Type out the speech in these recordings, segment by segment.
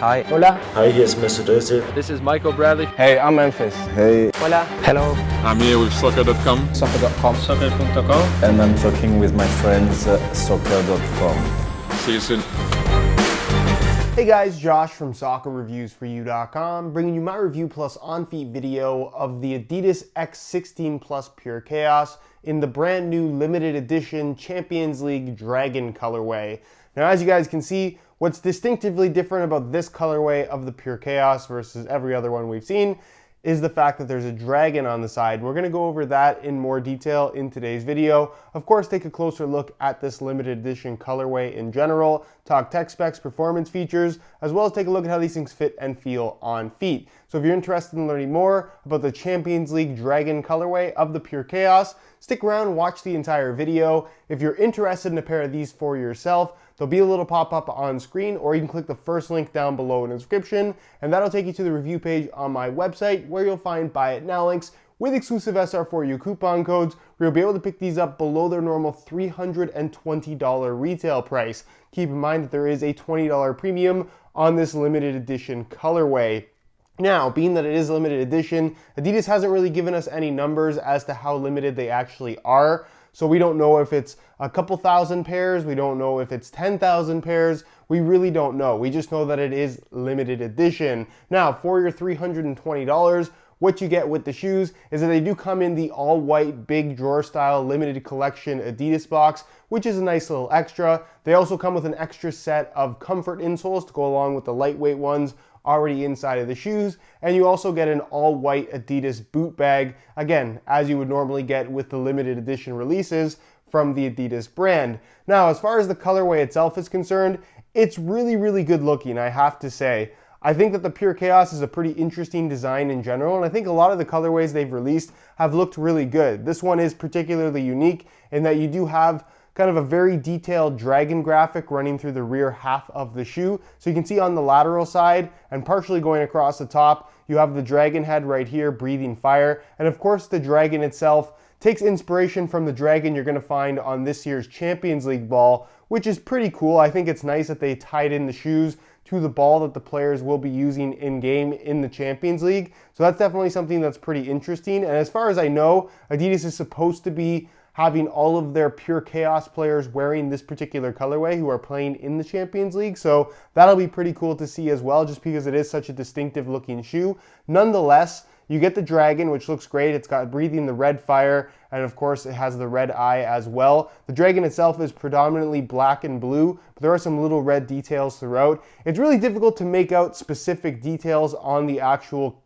Hi. Hola. Hi, hier ist Mr. Döse. This is Michael Bradley. Hey, I'm Memphis. Hey. Hola. Hello. I'm here with soccer.com. Soccer.com. Soccer.com. And I'm talking with my friends soccer.com. See you soon. Hey guys, Josh from SoccerReviewsForYou.com, bringing you my review plus on-feet video of the Adidas X16 Plus Purechaos in the brand new limited edition Champions League Dragon colorway. Now, as you guys can see, what's distinctively different about this colorway of the Purechaos versus every other one we've seen is the fact that there's a dragon on the side. We're going to go over that in more detail in today's video. Of course, take a closer look at this limited edition colorway in general, talk tech specs, performance features, as well as take a look at how these things fit and feel on feet. So if you're interested in learning more about the Champions League Dragon colorway of the Purechaos, stick around, watch the entire video. If you're interested in a pair of these for yourself, there'll be a little pop-up on screen, or you can click the first link down below in the description, and that'll take you to the review page on my website where you'll find buy it now links with exclusive SR4U coupon codes where you'll be able to pick these up below their normal $320 retail price. Keep in mind that there is a $20 premium on this limited edition colorway. Now, being that it is limited edition, Adidas hasn't really given us any numbers as to how limited they actually are. So we don't know if it's a couple thousand pairs, we don't know if it's 10,000 pairs, we really don't know. We just know that it is limited edition. Now, for your $320, what you get with the shoes is that they do come in the all-white, big drawer style, limited collection Adidas box, which is a nice little extra. They also come with an extra set of comfort insoles to go along with the lightweight ones already inside of the shoes, and you also get an all-white Adidas boot bag, again, as you would normally get with the limited edition releases from the Adidas brand. Now, as far as the colorway itself is concerned, it's really, really good looking, I have to say. I think that the Purechaos is a pretty interesting design in general, and I think a lot of the colorways they've released have looked really good. This one is particularly unique in that you do have kind of a very detailed dragon graphic running through the rear half of the shoe. So you can see on the lateral side and partially going across the top, you have the dragon head right here breathing fire. And of course, the dragon itself takes inspiration from the dragon you're going to find on this year's Champions League ball, which is pretty cool. I think it's nice that they tied in the shoes to the ball that the players will be using in-game in the Champions League. So that's definitely something that's pretty interesting. And as far as I know, Adidas is supposed to be having all of their Purechaos players wearing this particular colorway who are playing in the Champions League. So that'll be pretty cool to see as well, just because it is such a distinctive looking shoe. Nonetheless, you get the dragon, which looks great. It's got breathing the red fire, and of course it has the red eye as well. The dragon itself is predominantly black and blue, but there are some little red details throughout. It's really difficult to make out specific details on the actual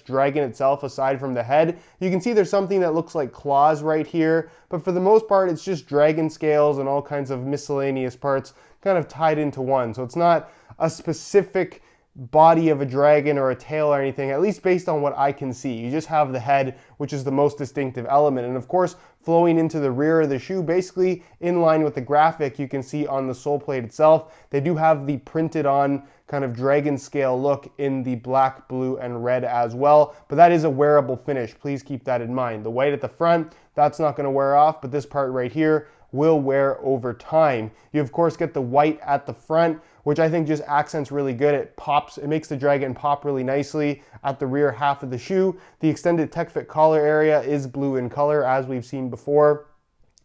dragon itself aside from the head. You can see there's something that looks like claws right here, but for the most part it's just dragon scales and all kinds of miscellaneous parts kind of tied into one. So it's not a specific body of a dragon or a tail or anything, at least based on what I can see. You just have the head, which is the most distinctive element. And of course, flowing into the rear of the shoe, basically in line with the graphic you can see on the sole plate itself, they do have the printed on kind of dragon scale look in the black, blue, and red as well. But that is a wearable finish. Please keep that in mind. The white at the front, that's not going to wear off, but this part right here will wear over time. You of course get the white at the front, which I think just accents really good. It pops, it makes the dragon pop really nicely at the rear half of the shoe. The extended tech fit collar area is blue in color, as we've seen before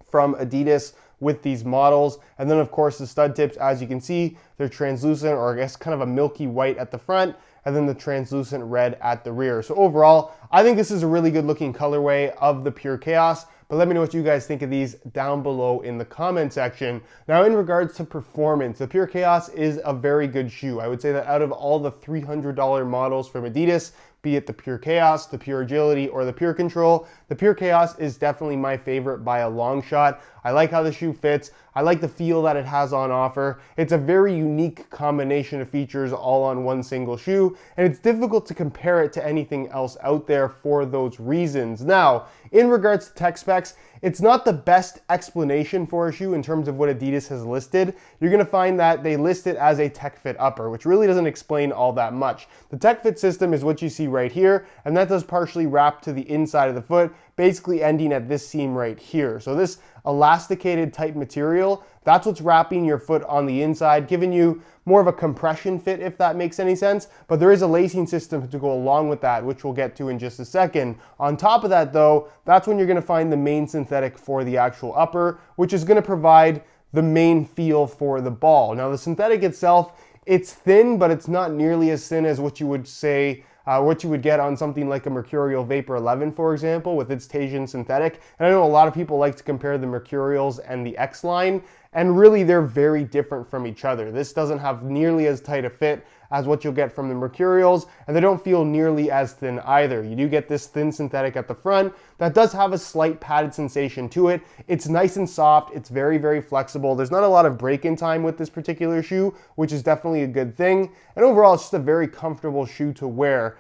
from Adidas with these models. And then of course the stud tips, as you can see, they're translucent, or I guess kind of a milky white at the front, and then the translucent red at the rear. So overall, I think this is a really good looking colorway of the Purechaos. But let me know what you guys think of these down below in the comment section. Now, in regards to performance, the Purechaos is a very good shoe. I would say that out of all the $300 models from Adidas, be it the Purechaos, the Pure Agility, or the Pure Control, the Purechaos is definitely my favorite by a long shot. I like how the shoe fits. I like the feel that it has on offer. It's a very unique combination of features all on one single shoe, and it's difficult to compare it to anything else out there for those reasons. Now, in regards to tech specs, it's not the best explanation for a shoe in terms of what Adidas has listed. You're going to find that they list it as a tech fit upper, which really doesn't explain all that much. The tech fit system is what you see right here, and that does partially wrap to the inside of the foot, basically ending at this seam right here. So this elasticated type material. That's what's wrapping your foot on the inside, giving you more of a compression fit, if that makes any sense. But there is a lacing system to go along with that, which we'll get to in just a second. On top of that though, that's when you're gonna find the main synthetic for the actual upper, which is gonna provide the main feel for the ball. Now the synthetic itself, it's thin, but it's not nearly as thin as what you would say what you would get on something like a Mercurial Vapor 11, for example, with its Tasian synthetic. And I know a lot of people like to compare the Mercurials and the X line, and really they're very different from each other. This doesn't have nearly as tight a fit as what you'll get from the Mercurials, and they don't feel nearly as thin either. You do get this thin synthetic at the front that does have a slight padded sensation to it. It's nice and soft, it's very, very flexible. There's not a lot of break-in time with this particular shoe, which is definitely a good thing. And overall, it's just a very comfortable shoe to wear.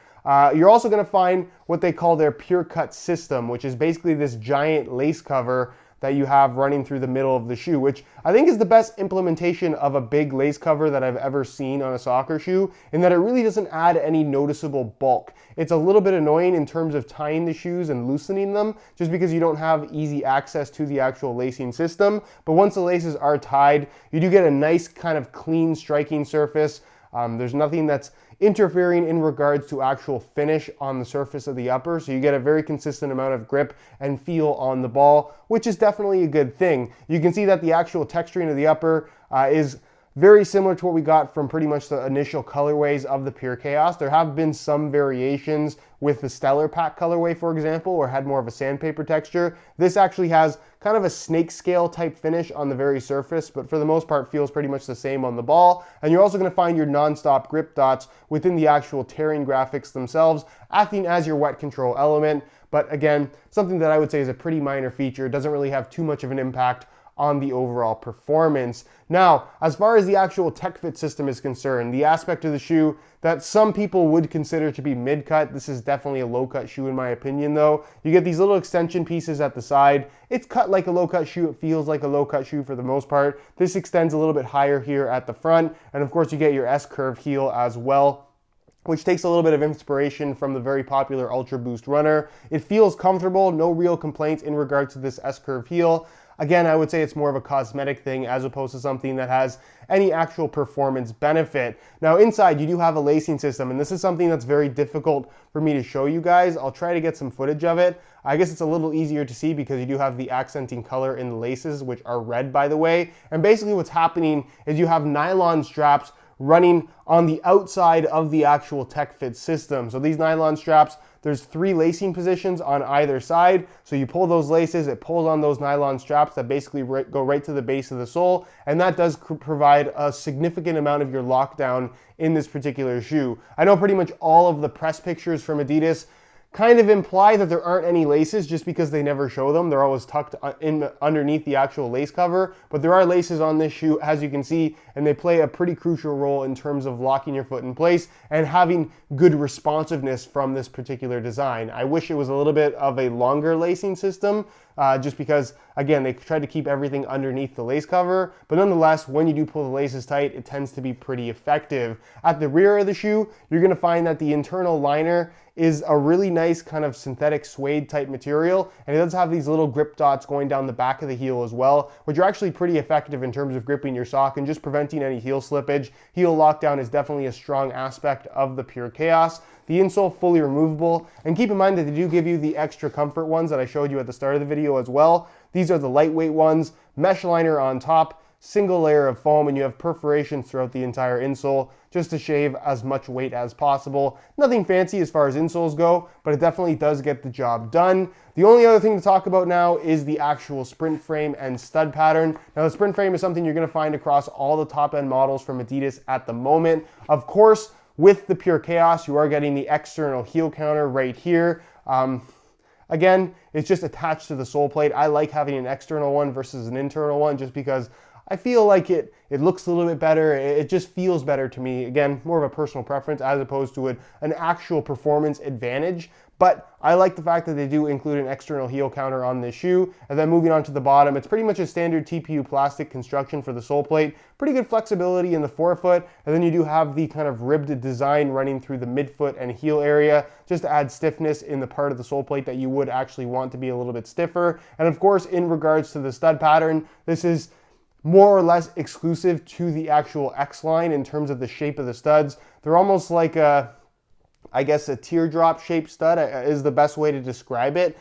You're also gonna find what they call their Pure Cut system, which is basically this giant lace cover that you have running through the middle of the shoe, which I think is the best implementation of a big lace cover that I've ever seen on a soccer shoe, in that it really doesn't add any noticeable bulk. It's a little bit annoying in terms of tying the shoes and loosening them, just because you don't have easy access to the actual lacing system. But once the laces are tied, you do get a nice kind of clean striking surface. There's nothing that's interfering in regards to actual finish on the surface of the upper, so you get a very consistent amount of grip and feel on the ball, which is definitely a good thing. You can see that the actual texturing of the upper is very similar to what we got from pretty much the initial colorways of the Purechaos. There have been some variations with the Stellar Pack colorway, for example, where it had more of a sandpaper texture. This actually has kind of a snake scale type finish on the very surface, but for the most part feels pretty much the same on the ball. And you're also going to find your non-stop grip dots within the actual tearing graphics themselves, acting as your wet control element. But again, something that I would say is a pretty minor feature. It doesn't really have too much of an impact on the overall performance. Now, as far as the actual tech fit system is concerned, the aspect of the shoe that some people would consider to be mid-cut, this is definitely a low-cut shoe in my opinion though. You get these little extension pieces at the side. It's cut like a low-cut shoe, it feels like a low-cut shoe for the most part. This extends a little bit higher here at the front, and of course you get your S-curve heel as well, which takes a little bit of inspiration from the very popular Ultra Boost runner. It feels comfortable, no real complaints in regards to this S-curve heel. Again, I would say it's more of a cosmetic thing as opposed to something that has any actual performance benefit. Now inside you do have a lacing system, and this is something that's very difficult for me to show you guys. I'll try to get some footage of it. I guess it's a little easier to see because you do have the accenting color in the laces, which are red by the way. And basically what's happening is you have nylon straps running on the outside of the actual tech fit system. So these nylon straps, there's 3 lacing positions on either side. So you pull those laces, it pulls on those nylon straps that basically go right to the base of the sole, and that does provide a significant amount of your lockdown in this particular shoe. I know pretty much all of the press pictures from Adidas kind of imply that there aren't any laces just because they never show them. They're always tucked in underneath the actual lace cover, but there are laces on this shoe, as you can see, and they play a pretty crucial role in terms of locking your foot in place and having good responsiveness from this particular design. I wish it was a little bit of a longer lacing system, just because, again, they try to keep everything underneath the lace cover, but nonetheless, when you do pull the laces tight, it tends to be pretty effective. At the rear of the shoe, you're gonna find that the internal liner is a really nice kind of synthetic suede type material, and it does have these little grip dots going down the back of the heel as well, which are actually pretty effective in terms of gripping your sock and just preventing any heel slippage. Heel lockdown is definitely a strong aspect of the Purechaos. The insole fully removable, and keep in mind that they do give you the extra comfort ones that I showed you at the start of the video as well. These are the lightweight ones, mesh liner on top, single layer of foam, and you have perforations throughout the entire insole just to shave as much weight as possible. Nothing fancy as far as insoles go, but it definitely does get the job done. The only other thing to talk about now is the actual sprint frame and stud pattern. Now the sprint frame is something you're gonna find across all the top end models from Adidas at the moment. Of course, with the Purechaos, you are getting the external heel counter right here. Again, it's just attached to the sole plate. I like having an external one versus an internal one just because I feel like it looks a little bit better. It just feels better to me. Again, more of a personal preference as opposed to an actual performance advantage. But I like the fact that they do include an external heel counter on this shoe. And then moving on to the bottom, it's pretty much a standard TPU plastic construction for the sole plate. Pretty good flexibility in the forefoot. And then you do have the kind of ribbed design running through the midfoot and heel area, just to add stiffness in the part of the sole plate that you would actually want to be a little bit stiffer. And of course, in regards to the stud pattern, this is more or less exclusive to the actual X line in terms of the shape of the studs. They're almost like I guess a teardrop shaped stud is the best way to describe it.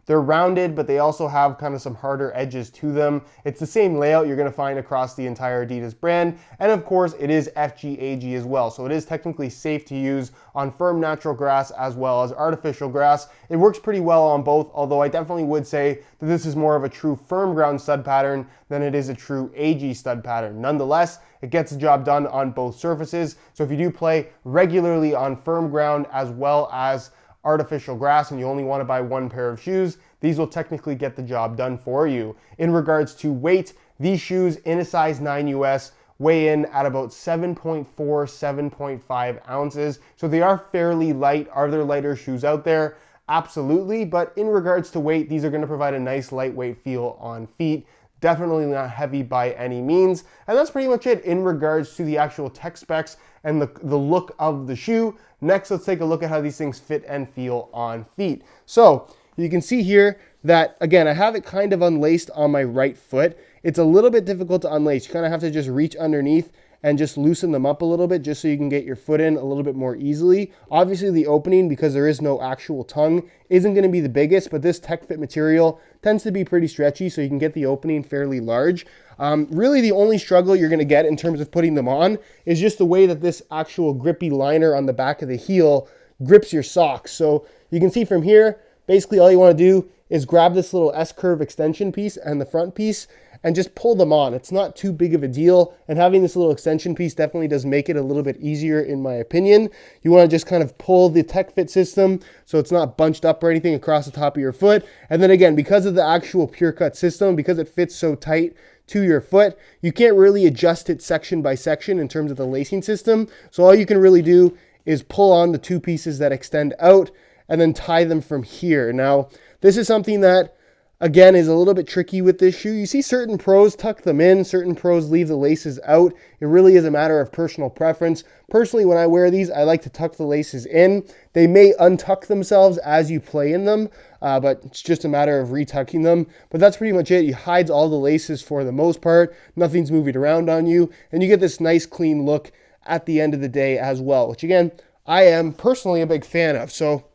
They're rounded, but they also have kind of some harder edges to them. It's the same layout you're going to find across the entire Adidas brand. And of course, it is FGAG as well. So it is technically safe to use on firm natural grass as well as artificial grass. It works pretty well on both, although I definitely would say that this is more of a true firm ground stud pattern than it is a true AG stud pattern. Nonetheless, it gets the job done on both surfaces. So if you do play regularly on firm ground as well as artificial grass and you only want to buy one pair of shoes, these will technically get the job done for you. In regards to weight, these shoes in a size 9 US weigh in at about 7.4, 7.5 ounces. So they are fairly light. Are there lighter shoes out there? Absolutely. But in regards to weight, these are going to provide a nice lightweight feel on feet. Definitely not heavy by any means. And that's pretty much it in regards to the actual tech specs and the look of the shoe. Next, let's take a look at how these things fit and feel on feet. So you can see here that, again, I have it kind of unlaced on my right foot. It's a little bit difficult to unlace. You kind of have to just reach underneath and just loosen them up a little bit just so you can get your foot in a little bit more easily. Obviously the opening, because there is no actual tongue, isn't going to be the biggest, but this tech fit material tends to be pretty stretchy, so you can get the opening fairly large. Really the only struggle you're going to get in terms of putting them on is just the way that this actual grippy liner on the back of the heel grips your socks. So you can see from here, basically all you want to do is grab this little S-curve extension piece and the front piece and just pull them on. It's not too big of a deal, and having this little extension piece definitely does make it a little bit easier in my opinion. You want to just kind of pull the tech fit system so it's not bunched up or anything across the top of your foot. And then again, because of the actual pure cut system, because it fits so tight to your foot, you can't really adjust it section by section in terms of the lacing system. So all you can really do is pull on the two pieces that extend out and then tie them from here. Now, this is something that, again, is a little bit tricky with this shoe. You see certain pros tuck them in, certain pros leave the laces out. It really is a matter of personal preference. Personally, when I wear these, I like to tuck the laces in. They may untuck themselves as you play in them, but it's just a matter of retucking them. But that's pretty much it. It hides all the laces for the most part. Nothing's moving around on you, and you get this nice clean look at the end of the day as well, which again, I am personally a big fan of. So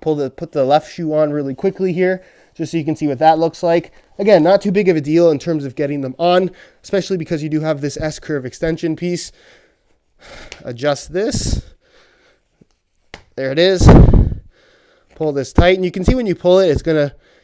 put the left shoe on really quickly here, just so you can see what that looks like. Again, not too big of a deal in terms of getting them on, especially because you do have this S-curve extension piece. Adjust this. There it is. Pull this tight, and you can see when you pull it,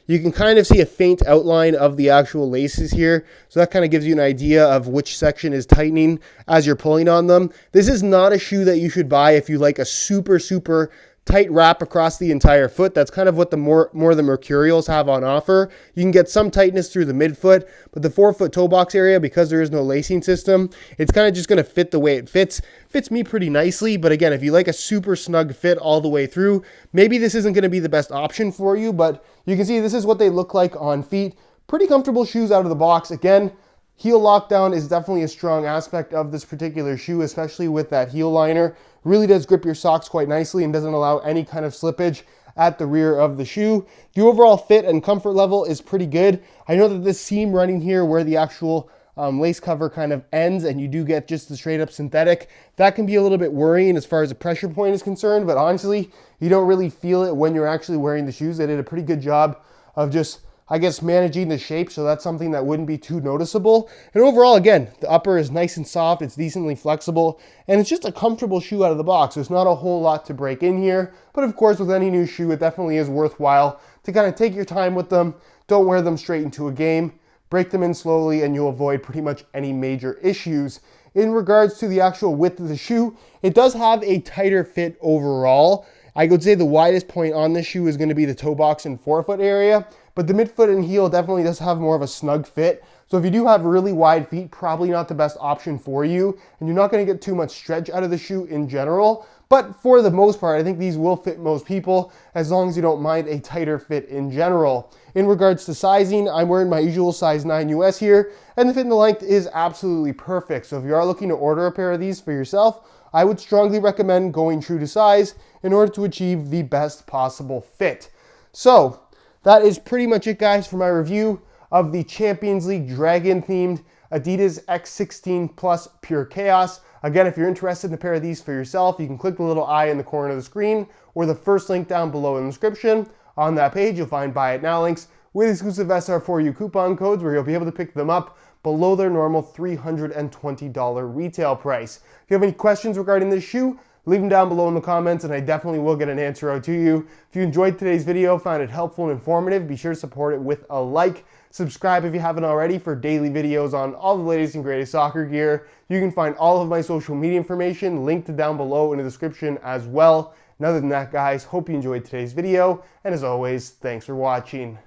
you can kind of see a faint outline of the actual laces here. So that kind of gives you an idea of which section is tightening as you're pulling on them. This is not a shoe that you should buy if you like a super, super tight wrap across the entire foot. That's kind of what the more the Mercurials have on offer. You can get some tightness through the midfoot, but the forefoot toe box area, because there is no lacing system, it's kind of just going to fit the way it fits. Fits me pretty nicely, but again, if you like a super snug fit all the way through, maybe this isn't going to be the best option for you, but you can see this is what they look like on feet. Pretty comfortable shoes out of the box. Again, heel lockdown is definitely a strong aspect of this particular shoe, especially with that heel liner. Really does grip your socks quite nicely and doesn't allow any kind of slippage at the rear of the shoe. The overall fit and comfort level is pretty good. I know that this seam running here where the actual lace cover kind of ends and you do get just the straight up synthetic, that can be a little bit worrying as far as the pressure point is concerned, but honestly, you don't really feel it when you're actually wearing the shoes. They did a pretty good job of just, I guess, managing the shape, so that's something that wouldn't be too noticeable. And overall, again, the upper is nice and soft, it's decently flexible, and it's just a comfortable shoe out of the box. There's not a whole lot to break in here, but of course, with any new shoe, it definitely is worthwhile to kind of take your time with them. Don't wear them straight into a game. Break them in slowly, and you'll avoid pretty much any major issues. In regards to the actual width of the shoe, it does have a tighter fit overall. I would say the widest point on this shoe is going to be the toe box and forefoot area. but the midfoot and heel definitely does have more of a snug fit. So if you do have really wide feet, probably not the best option for you, and you're not going to get too much stretch out of the shoe in general. But for the most part, I think these will fit most people as long as you don't mind a tighter fit in general. In regards to sizing, I'm wearing my usual size 9 US here, and the fit and the length is absolutely perfect. So if you are looking to order a pair of these for yourself, I would strongly recommend going true to size in order to achieve the best possible fit. So that is pretty much it, guys, for my review of the Champions League Dragon themed Adidas X16 Plus Purechaos. Again, if you're interested in a pair of these for yourself, you can click the little eye in the corner of the screen or the first link down below in the description. On that page, you'll find Buy It Now links with exclusive SR4U coupon codes where you'll be able to pick them up below their normal $320 retail price. If you have any questions regarding this shoe, leave them down below in the comments and I definitely will get an answer out to you. If you enjoyed today's video, found it helpful and informative, be sure to support it with a like. Subscribe if you haven't already for daily videos on all the latest and greatest soccer gear. You can find all of my social media information linked down below in the description as well. And other than that, guys, hope you enjoyed today's video. And as always, thanks for watching.